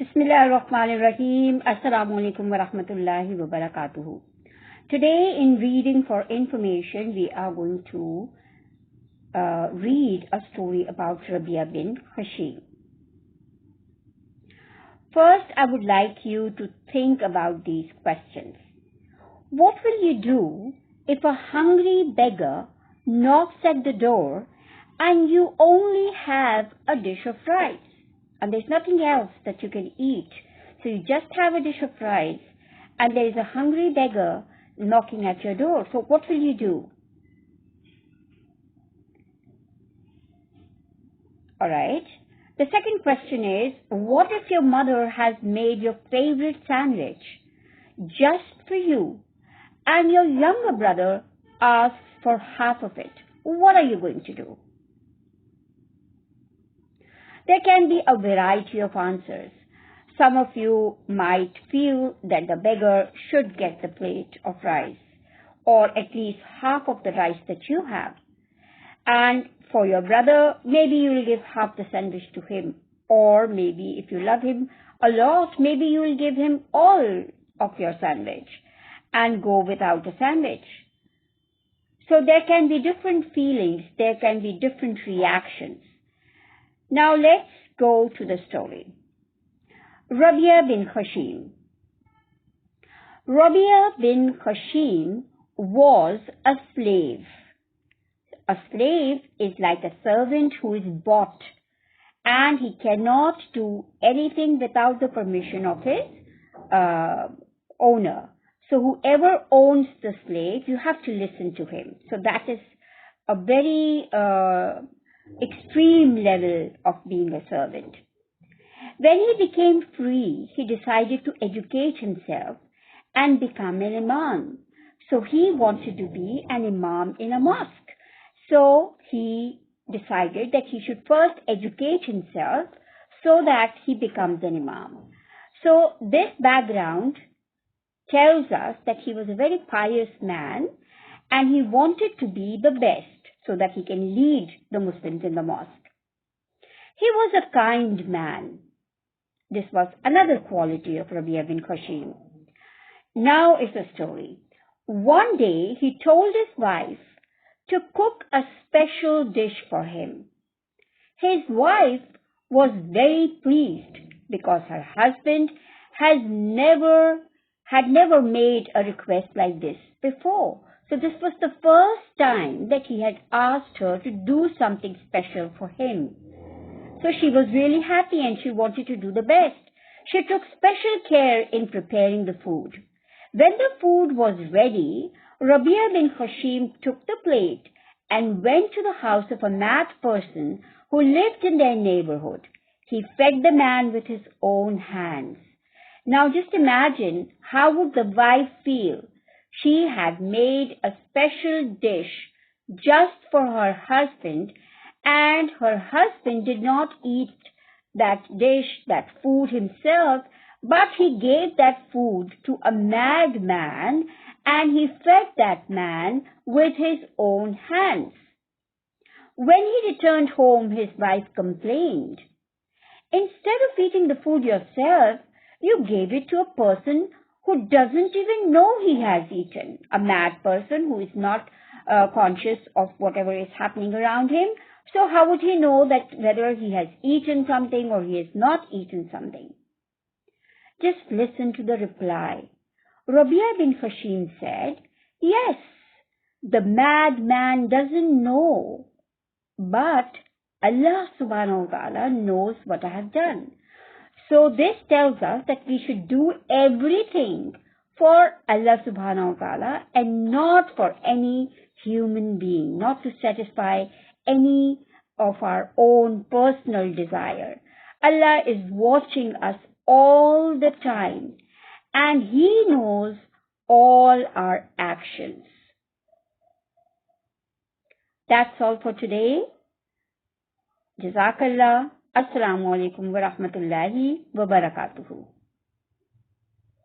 Bismillahirrahmanirrahim. Assalamu alaikum wa rahmatullahi wa barakatuhu. Today in Reading for Information, we are going to read a story about Rabeeah bin Khasheem. First, I would like you to think about these questions. What will you do if a hungry beggar knocks at the door and you only have a dish of rice? And there's nothing else that you can eat. So you just have a dish of rice and there is a hungry beggar knocking at your door. So what will you do? All right. The second question is, what if your mother has made your favorite sandwich just for you and your younger brother asks for half of it? What are you going to do? There can be a variety of answers. Some of you might feel that the beggar should get the plate of rice, or at least half of the rice that you have. And for your brother, maybe you will give half the sandwich to him. Or maybe if you love him a lot, maybe you will give him all of your sandwich and go without a sandwich. So there can be different feelings, there can be different reactions. Now let's go to the story. Rabeeah bin Khasheem. Rabeeah bin Khasheem was a slave. A slave is like a servant who is bought, and he cannot do anything without the permission of his owner. So whoever owns the slave, you have to listen to him. So that is a very extreme level of being a servant. When he became free, he decided to educate himself and become an imam. So he wanted to be an imam in a mosque. So he decided that he should first educate himself so that he becomes an imam. So this background tells us that he was a very pious man and he wanted to be the best so that he can lead the Muslims in the mosque. He was a kind man. This was another quality of Rabeeah bin Khasheem. Now is the story. One day he told his wife to cook a special dish for him. His wife was very pleased because her husband had never made a request like this before. So this was the first time that he had asked her to do something special for him. So she was really happy and she wanted to do the best. She took special care in preparing the food. When the food was ready, Rabeeah bin Khasheem took the plate and went to the house of a mad person who lived in their neighborhood. He fed the man with his own hands. Now just imagine, how would the wife feel? She had made a special dish just for her husband, and her husband did not eat that dish, that food himself, but he gave that food to a madman and he fed that man with his own hands. When he returned home, his wife complained, "Instead of eating the food yourself, you gave it to a person who doesn't even know he has eaten," a mad person who is not conscious of whatever is happening around him. So how would he know that whether he has eaten something or he has not eaten something? Just listen to the reply. Rabeeah bin Khasheem said, "Yes, the madman doesn't know, but Allah subhanahu wa ta'ala knows what I have done." So this tells us that we should do everything for Allah subhanahu wa ta'ala and not for any human being, not to satisfy any of our own personal desire. Allah is watching us all the time and He knows all our actions. That's all for today. Jazakallah. Assalamu alaikum wa rahmatullahi wa barakatuhu.